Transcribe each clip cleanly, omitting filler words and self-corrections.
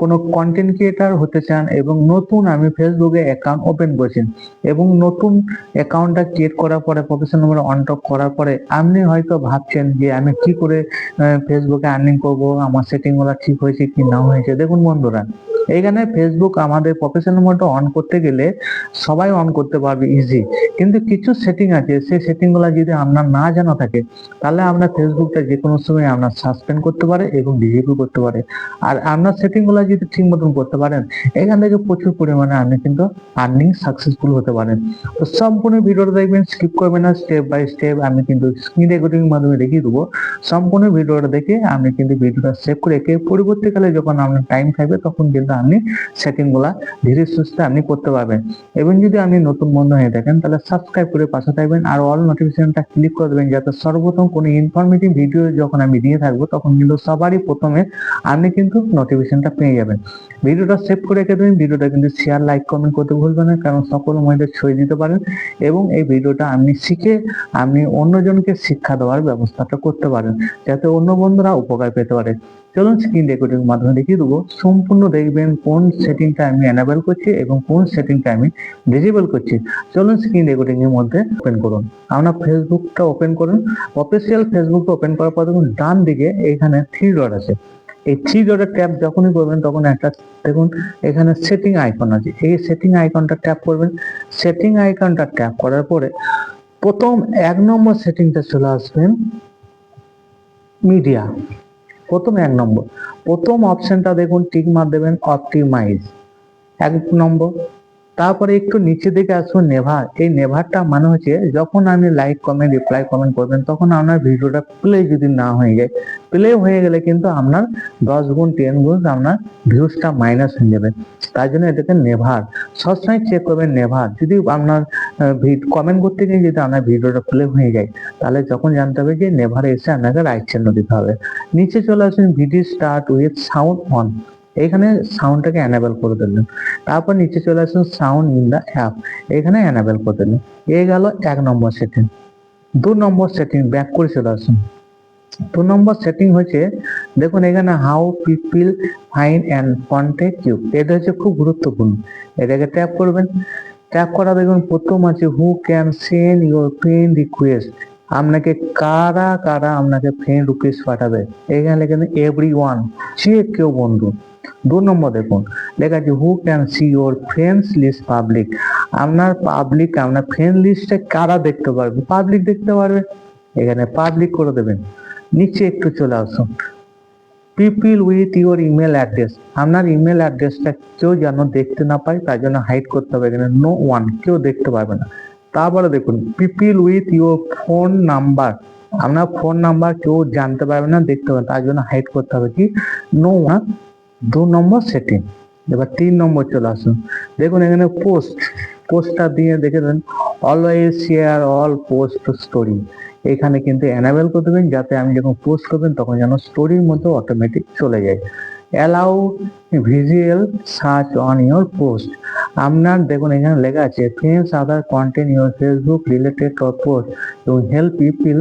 কোনো content creator হতে চান এবং নতুন আমি ফেসবুকে অ্যাকাউন্ট ওপেন করেছি এবং নতুন অ্যাকাউন্টটা ক্রিয়েট করার পরে প্রফেশনাল নাম্বার অন টপ করার পরে আপনি হয়তো ভাবছেন যে আমি কি করে ফেসবুকে আর্নিং করব, আমার সেটিং গুলো ঠিক হয়েছে কি না হয়েছে। দেখুন বন্ধুরা, এইখানে ফেসবুক আমাদের প্রফেশনাল মোডটা অন করতে গেলে সবাই অন করতে পারবে ইজি, কিন্তু কিছু সেটিং আছে সেই সেটিং গুলো যদি আপনার না জানা থাকে তাহলে আপনার ফেসবুকটা যে কোনো সময় আপনার সাসপেন্ড করতে পারে এবং ডিসেবল করতে পারে। আর আপনার সেটিং গুলো যদি ঠিক মতন করতে পারেন এখান থেকে প্রচুর পরিমাণে আপনি কিন্তু আর্নিং সাকসেসফুল হতে পারেন। তো সম্পূর্ণ ভিডিওটা দেখবেন, স্কিপ করবেন না, স্টেপ বাই স্টেপ আমি কিন্তু স্ক্রিন রেকর্ডিং এর মাধ্যমে দেখিয়ে দেবো। সম্পূর্ণ ভিডিওটা দেখে আপনি কিন্তু ভিডিওটা সেভ করে রেখে পরবর্তীকালে যখন আপনার টাইম থাকবে তখন কিন্তু আপনি সেটিং গুলা ধীরে সুস্থে আপনি করতে পারবেন। এবং যদি আপনি নতুন বন্ধু হয়ে থাকেন তাহলে সাবস্ক্রাইব করে পাশে থাকবেন আর অল নোটিফিকেশনটা ক্লিক করে দেবেন, যাতে সর্বপ্রথম কোনো ইনফরমেটিভ ভিডিও যখন আমি দিয়ে থাকবো তখন কিন্তু সবারই প্রথমে আপনি কিন্তু নোটিফিকেশনটা পেয়ে যাবেন। ভিডিওটা সেভ করে রেখে দেবেন, ভিডিওটা কিন্তু শেয়ার লাইক কমেন্ট করতে ভুলবেন না, কারণ সকল মহিলাদের ছড়িয়ে দিতে পারেন এবং এই ভিডিওটা আপনি শিখে আপনি অন্যজনকে শিক্ষা দেওয়ার ব্যবস্থাটা করতে পারেন, যাতে অন্য বন্ধুরা উপকার পেতে পারে। চলুন স্ক্রিন রেকর্ডিং এর মাধ্যমে দেখিয়ে দেবো, সম্পূর্ণ দেখবেন কোন সেটিংটা আমি এনাবেল করছি এবং কোন সেটিংটা আমি ডিসেবল করছি। চলুন স্ক্রিন রেকর্ডিং এর মধ্যে ওপেন করুন, আপনার ফেসবুকটা ওপেন করুন। অফিসিয়াল ফেসবুকটা ওপেন করার পর দেখুন ডান দিকে এখানে থ্রি ডট আছে, এই থ্রি ডটের ট্যাপ যখনই করবেন তখন একটা দেখুন এখানে সেটিং আইকন আছে, এই সেটিং আইকনটা ট্যাপ করবেন। সেটিং আইকনটা ট্যাপ করার পরে প্রথম 1 নম্বর সেটিংটা চলে আসবেন মিডিয়া। প্রথম 1 নম্বর প্রথম অপশনটা দেখুন টিক মার দেবেন অপটিমাইজ 1 নম্বর। তারপরে একটু নিচে দিকে আসুন নেভার, এই নেভারটা মানে হচ্ছে যখন আপনি লাইক কমেন্ট রিপ্লাই কমেন্ট করবেন তখন আপনার ভিডিওটা প্লে যদি না হয়ে যায়, প্লে হয়ে গেলে কিন্তু আপনার 10 গুণ 10 গুণ আপনার ভিউজটা মাইনাস হয়ে যাবে। তাই জন্য এটাকে নেভার সবসময় চেক করবেন। নেভার যদি আপনার কমেন্ট করতে গিয়ে যদি আপনার ভিডিওটা প্লে হয়ে যায় তাহলে যখন জানতে হবে যে নেভারে এসে আপনাকে রাইট চিহ্ন দিতে হবে। নিচে চলে আসুন video start with sound on, এখানে সাউন্ডটাকে এনাবেল করে দিলেন। তারপর নিচে চলে আসুন সাউন্ড ইন দা অ্যাপ, এখানে এনাবেল করে দিলেন। এই গেল 1 নম্বর সেটিং। 2 নম্বর সেটিং ব্যাক করে চলে আসুন। 2 নম্বর সেটিং হচ্ছে দেখুন এখানে how people find and contact you, এটা হচ্ছে খুব গুরুত্বপূর্ণ, এটাকে ট্যাপ করবেন। ট্যাপ করা দেখুন প্রথম আছে who can send your friend request, আপনাকে কারা কারা আপনাকে ফ্রেন্ড রিকোয়েস্ট পাঠাবে, এখানে লেখেন এভরি ওয়ান, যে কেউ বন্ধু। 2 নম্বর দেখুন লেখা আছে who can see your friends list public, আপনার পাবলিক আপনার ফ্রেন্ড লিস্টে কারা দেখতে পারবে, পাবলিক দেখতে পারবে, এখানে পাবলিক করে দেবেন। নিচে একটু চলে আসুন people with your email address, আপনার ইমেল অ্যাড্রেসটা কেউ যেন দেখতে না পায় তার জন্য হাইড করতে হবে, এখানে নো ওয়ান, কেউ দেখতে পারবে না। তারপরে দেখুন people with your phone number, আপনার ফোন নাম্বার কেউ জানতে পারবে না দেখতে পারবে, তার জন্য হাইড করতে হবে কি নো ওয়ান। 2 নম্বর সেটিং। এবার 3 নম্বর চলে আসুন, দেখুন এখানে পোস্ট, পোস্টটা দিয়ে দেখে দেন always share all post story, এখানে কিন্তু এনাবেল করে দেবেন যাতে আমি যখন পোস্ট করবেন তখন যেন স্টোরির মধ্যে অটোমেটিক চলে যায়। Allow visual search on your post, আপনার দেখুন এখানে লেখা আছে friends other content your Facebook related to post এবং help people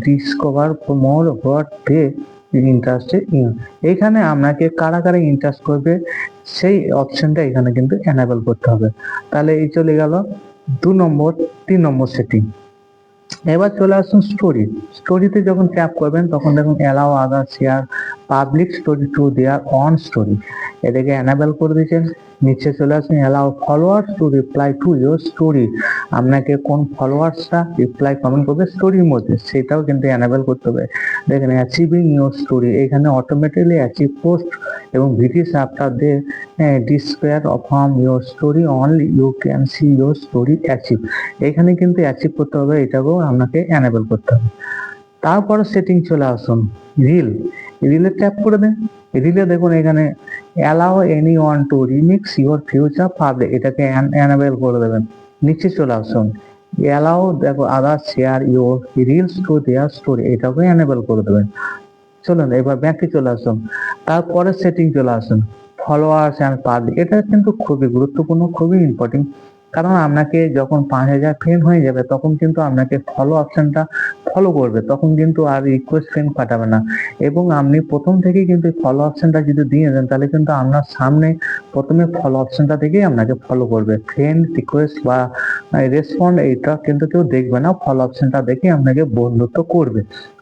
discover more what they interested in, এখানে আপনাকে কারা কারা ইন্টারেস্ট করবে সেই অপশনটা এখানে কিন্তু এনাবেল করতে হবে। তাহলে এই চলে গেল 2 নম্বর 3 নম্বর সেটিং। এবার চলে আসুন স্টোরি। স্টোরিতে যখন ট্যাপ করবেন তখন দেখুন allow other share public story to their on story, এটাকে এনাবেল করে দিয়েছেন। নিচে চলে আসুন allow followers to reply to your story, আপনাকে কোন ফলোয়ার্সটা রিপ্লাই কমেন্ট করবে স্টোরির মধ্যে সেটাও কিন্তু এনাবেল করতে হবে। দেখেন অ্যাচিভিং ইউর স্টোরি, এখানে অটোমেটিকলি অ্যাচিভ পোস্ট এবং videos after they disappear from your story only you can see your story archive, এখানে কিন্তু অ্যাচিভ করতে হবে, এটাকেও আপনাকে এনাবেল করতে হবে। তারপরে সেটিং চলে আসুন রিল, রিলে ট্যাপ করে দেন। রিলে দেখুন এখানে allow anyone to remix your future public, এটাকে এনাবেল করে দেবেন। নিচে চলে আসুন অ্যালাউ দেখো other share your reels to their story, এটাকে এনাবেল করে দেবেন। চলুন এবার ব্যাকে চলে আসুন, তারপরে সেটিং চলে আসুন ফলোয়ার্স অ্যান্ড পাবলিক, এটা কিন্তু খুবই গুরুত্বপূর্ণ, খুবই ইম্পর্টেন্ট। কারণ আপনাকে যখন 5,000 ফ্রেন্ড হয়ে যাবে তখন কিন্তু আপনাকে ফলো অপশনটা ফলো করবে, তখন কিন্তু আর রিকোয়েস্ট ফ্রেন্ড পাঠাবে না। এবং আপনি প্রথম থেকেই কিন্তু ফলো অপশনটা যদি দিয়ে দেন তাহলে কিন্তু আপনার সামনে প্রথমে ফলো অপশনটা থেকেই আপনাকে ফলো করবে। ফ্রেন্ড রিকোয়েস্ট বা রেসপন্ড এইটা কিন্তু কেউ দেখবে না, ফলো অপশনটা দেখে আপনাকে বন্ধুত্ব করবে।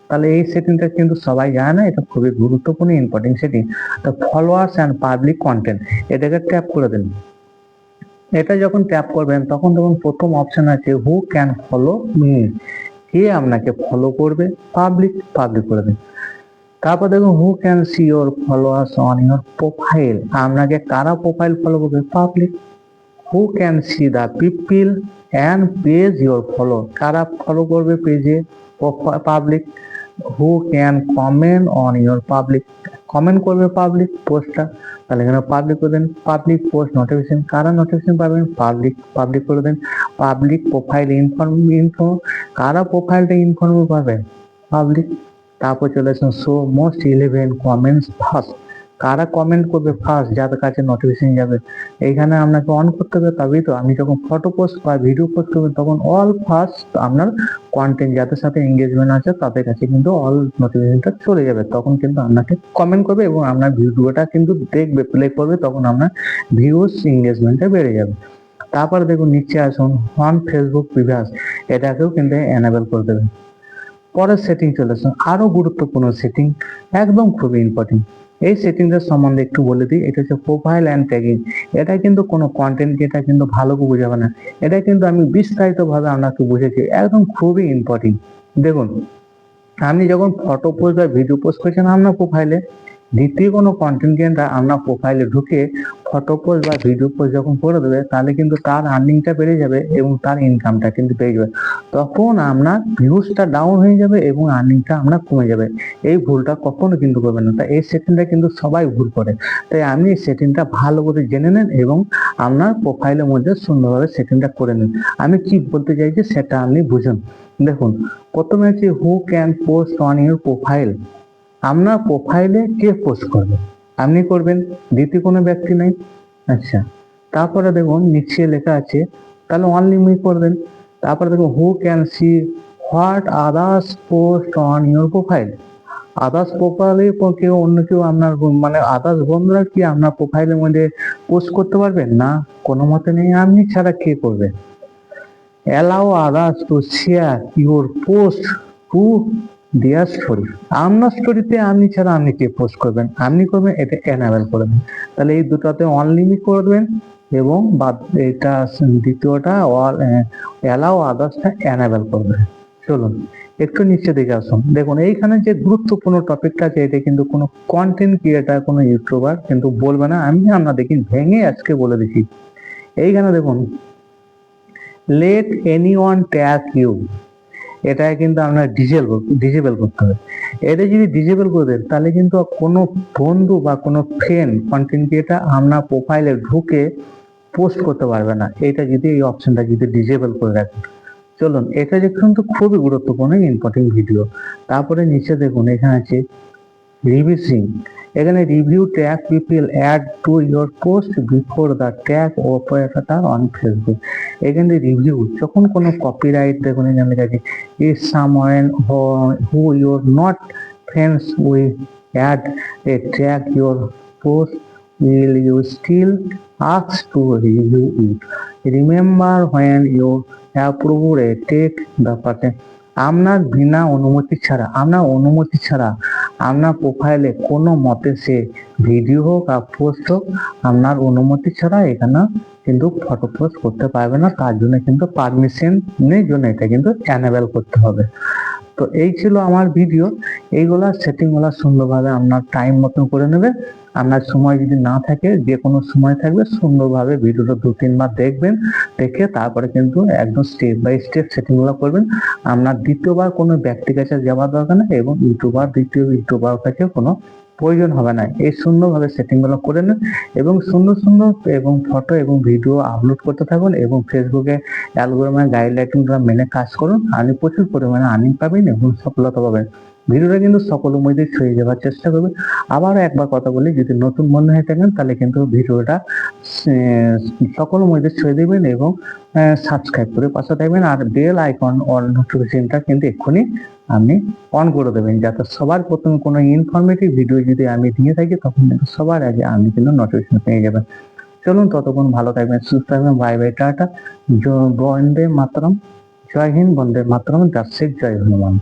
তাহলে এই সেটিংটা কিন্তু সবাই জানে না, এটা খুবই গুরুত্বপূর্ণ ইম্পর্টেন্ট সেটিং। তো ফলোয়ার্স অ্যান্ড পাবলিক কন্টেন্ট এটাকে ট্যাপ করে দেন। এটা যখন ট্যাপ করবেন তখন প্রথম অপশন আছে হু ক্যান ফলো মি, কে আপনাকে ফলো করবে, পাবলিক করে দেন। তারপর দেখুন হু can see your followers on your profile, আপনাকে কারা প্রোফাইল ফলো করবে, public. Who can C the people and page your follow, কারা ফলো করবে পেজে, public. Who can comment on your public, comment করবে পাবলিক পোস্টটা, তাহলে এখানে পাবলিক করে দেন। পাবলিক পোস্ট নোটিফিকেশন, কারা নোটিফিকেশন পাবেন, পাবলিক করে দেন। পাবলিক প্রোফাইল ইনফো, কারা প্রোফাইলটা ইনফর্ম পাবে, পাবলিক। তারপর চলে আসুন শো মোস্ট 11 কমেন্টস ফার্স্ট, কারা কমেন্ট করবে ফার্স্ট, যাদের কাছে নোটিফিকেশন যাবে। এইখানে আপনাকে অন করতে হবে, তবেই তো আপনি যখন ফটো পোস্ট বা ভিডিও পোস্ট করবেন তখন অল ফার্স্ট আপনার কন্টেন্ট যাদের সাথে এঙ্গেজমেন্ট আছে তাদের কাছে কিন্তু অল নোটিফিকেশনটা চলে যাবে, তখন কিন্তু আপনাকে কমেন্ট করবে এবং আপনার ভিডিওটা কিন্তু দেখবে, প্লে করবে, তখন আপনার ভিউজ এঙ্গেজমেন্টটা বেড়ে যাবে। তারপরে দেখুন নিচে আসুন অন ফেসবুক প্রিভিয়াস, এটাকেও কিন্তু এনেবল করে দেবেন। পরের সেটিং চলে আসুন, আরো গুরুত্বপূর্ণ সেটিং, একদম খুবই ইম্পর্টেন্ট। এই সেটিংটার সম্বন্ধে একটু বলে দিই। এটা হচ্ছে প্রোফাইল অ্যান্ড ট্যাগিং। এটা কিন্তু কোনো কন্টেন্টকে এটা কিন্তু ভালো করে বোঝাবে না, এটা কিন্তু আমি বিস্তারিত ভাবে আপনাকে বুঝেছি, একদম খুবই ইম্পর্টেন্ট। দেখুন আপনি যখন ফটো পোস্ট বা ভিডিও পোস্ট করছেন আপনার প্রোফাইলে, দ্বিতীয় কোনো কন্টেন্ট ক্রিয়েটর আপনার প্রোফাইলে ঢুকে ফটো পোস্ট বা ভিডিও পোস্ট যখন করে দেবে তাহলে কিন্তু তার আর্নিংটা বেড়ে যাবে এবং তার ইনকামটা কিন্তু বেড়ে যাবে, তখন আপনার ভিউজটা ডাউন হয়ে যাবে এবং আর্নিংটা আপনার কমে যাবে। এই ভুলটা কখনো কিন্তু করবেন না, তাই এই সেটিংটা কিন্তু সবাই ভুল করে। তাই আপনি এই সেটিংটা ভালো করে জেনে নেন এবং আপনার প্রোফাইলের মধ্যে সুন্দরভাবে সেটিংটা করে নিন। আমি কি বলতে চাইছি সেটা আপনি বুঝুন। দেখুন প্রথমে হচ্ছে who can post on your profile, আপনার প্রোফাইলে কে পোস্ট করবে, আপনি করবেন, দ্বিতীয় কোনো ব্যক্তি নাই। আচ্ছা, তারপরে দেখুন নিচে লেখা আছে, তাহলে অনলিমিট করবেন। তারপরে দেখুন হু can C what others post on your profile, others প্রোফাইলে কেউ অন্য কেউ আপনার মানে আদার্স বন্ধুরা কি আপনার প্রোফাইলের মধ্যে পোস্ট করতে পারবেন না, কোনো মতে নেই, আপনি ছাড়া কে করবে। Allow others to share your post two their story, আপনার স্টোরিতে আপনি ছাড়া আপনি কে পোস্ট করবেন, আপনি করবেন, এটা এনাবেল করবেন। তাহলে এই দুটাতে অনলিমিট করবেন এবং বাদ এটা দ্বিতীয়টা অ্যালাউ আদার্সটা এনাবেল করবেন। চলুন একটু নিচে দেখে আসুন। দেখুন এইখানে যে গুরুত্বপূর্ণ টপিকটা আছে এটা কিন্তু কোনো কন্টেন্ট ক্রিয়েটার কোনো ইউটিউবার কিন্তু বলবে না, আমি আপনাদেরকে ভেঙে আজকে বলে দিচ্ছি। এইখানে দেখুন লেট এনিওয়ান ট্যাগ ইউ, এটা কিন্তু আপনার ডিসেবল করতে হবে। এটা যদি ডিসেবল করে দেন তাহলে কিন্তু কোনো বন্ধু বা কোনো ফ্রেন্ড কন্টেন্ট ক্রিয়েটার আপনার প্রোফাইলে ঢুকে পোস্ট করতে পারবে না, এটা যদি এই অপশনটা যদি ডিসেবল করে রাখেন। চলুন এটা যে কিন্তু খুবই গুরুত্বপূর্ণ ইম্পর্টেন্ট ভিডিও। তারপরে নিচে দেখুন এখানে আছে রিভিউসিং, এখানে review tag people add to your post before the tag appear on Facebook. এখানে রিভিউ যখন কোনো কপিরাইট দেখুন এখানে লেখা আছে is someone who you're not friends with add a tag your post will you still ask to review it? Remember when you approve a take the person, আপনার বিনা অনুমতি ছাড়া আপনার প্রোফাইলে কোনো মতে সে ভিডিও হোক আর পোস্ট হোক আপনার অনুমতি ছাড়া এখানে কিন্তু ফটো পোস্ট করতে পারবে না, তার জন্য কিন্তু পারমিশনের জন্য এটা কিন্তু এনেবল করতে হবে। তো এই ছিল আমার ভিডিও, এইগুলা সেটিংগুলা সুন্দরভাবে আপনার টাইম মতন করে নেবে। আপনার সময় যদি না থাকে যে কোনো সময় থাকবে সুন্দরভাবে ভিডিওটা 2-3 বার দেখবেন, দেখে তারপরে কিন্তু একদম স্টেপ বাই স্টেপ সেটিংগুলো করবেন। আপনার দ্বিতীয়বার কোনো ব্যক্তির কাছে যাওয়ার দরকার নেই এবং দ্বিতীয় ইউটিউবার কাছে কোনো প্রয়োজন হবে না। এই সুন্দরভাবে সেটিংগুলো করে নেন এবং সুন্দর এবং ফটো এবং ভিডিও আপলোড করতে থাকুন এবং ফেসবুকে অ্যালগরিদমের গাইডলাইনগুলো মেনে কাজ করুন, আপনি প্রচুর পরিমাণে আর্নিং পাবেন এবং সফলতা পাবেন। ভিডিওটা কিন্তু সকলের মধ্যে ছড়িয়ে যাওয়ার চেষ্টা করবে। আবারও একবার কথা বলি, যদি নতুন বন্ধু হয়ে থাকেন তাহলে কিন্তু ভিডিওটা সকলের মধ্যে ছড়িয়ে দেবেন এবং সাবস্ক্রাইব করে পাশে থাকবেন, আর বেল আইকন অন নোটিফিকেশনটা কিন্তু এক্ষুনি আপনি অন করে দেবেন, যাতে সবার প্রথমে কোনো ইনফরমেটিভ ভিডিও যদি আমি দিয়ে থাকি তখন কিন্তু সবার আগে আপনি কিন্তু নোটিফিকেশন পেয়ে যাবেন। চলুন ততক্ষণ ভালো থাকবেন, সুস্থ থাকবেন, বাই বাই, টাটা, বন্দে মাতরম, জয় হিন্দ, বন্দে মাতরম, জয় শিখ, জয় হনুমান।